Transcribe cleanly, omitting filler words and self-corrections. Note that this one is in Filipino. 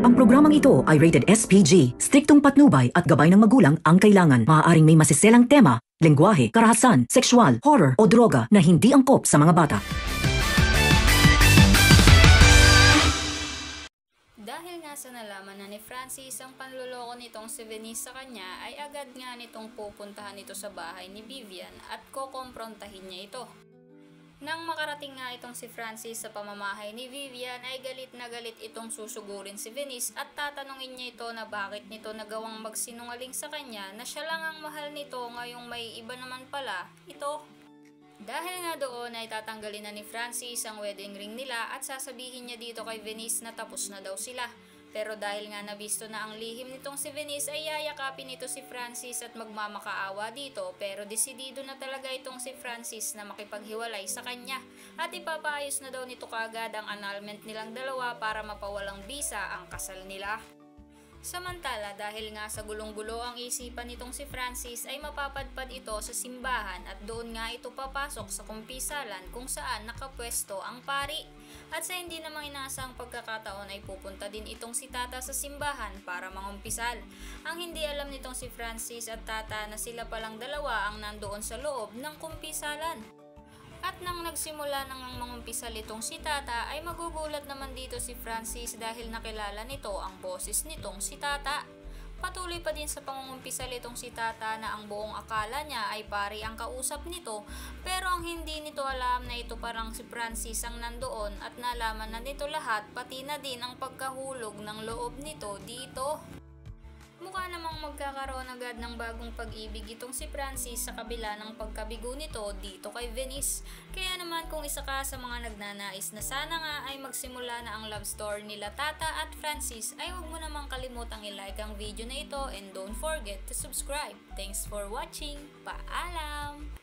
Ang programang ito ay rated SPG. Striktong patnubay at gabay ng magulang ang kailangan. Maaaring may masiselang tema, lengguwahe, karahasan, sexual, horror o droga na hindi angkop sa mga bata. Dahil nga sa nalaman na ni Francis ang panloloko nitong si Venice sa kanya, ay agad nga nitong pupuntahan ito sa bahay ni Vivian at kokomprontahin niya ito. Nang makarating nga itong si Francis sa pamamahay ni Vivian, ay galit na galit itong susugurin si Venice at tatanungin niya ito na bakit nito nagawang magsinungaling sa kanya na siya lang ang mahal nito ngayong may iba naman pala ito. Dahil nga doon ay tatanggalin na ni Francis ang wedding ring nila at sasabihin niya dito kay Venice na tapos na daw sila. Pero dahil nga nabisto na ang lihim nitong si Venice ay yayakapin ito si Francis at magmamakaawa dito, pero desidido na talaga itong si Francis na makipaghiwalay sa kanya at ipapaayos na daw nito kaagad ang annulment nilang dalawa para mapawalang bisa ang kasal nila. Samantala, dahil nga sa gulong-gulo ang isipan nitong si Francis ay mapapadpad ito sa simbahan at doon nga ito papasok sa kumpisalan kung saan nakapwesto ang pari. At sa hindi namang inaasang pagkakataon ay pupunta din itong si Tata sa simbahan para mangumpisal. Ang hindi alam nitong si Francis at Tata na sila palang dalawa ang nandoon sa loob ng kumpisalan. At nang nagsimula nang mangumpisal itong si Tata ay magugulat naman dito si Francis dahil nakilala nito ang boses nitong si Tata. Patuloy pa din sa pangungumpisal itong si Tata na ang buong akala niya ay pari ang kausap nito, pero ang hindi nito alam na ito parang si Francis ang nandoon at nalaman na nito lahat, pati na din ang pagkahulog ng loob nito dito. Mukha namang magkakaroon agad ng bagong pag-ibig itong si Francis sa kabila ng pagkabigo nito dito kay Venice. Kaya naman kung isa ka sa mga nagnanais na sana nga ay magsimula na ang love story nila Tata at Francis, ay huwag mo namang kalimutang i-like ang video na ito and don't forget to subscribe. Thanks for watching. Paalam!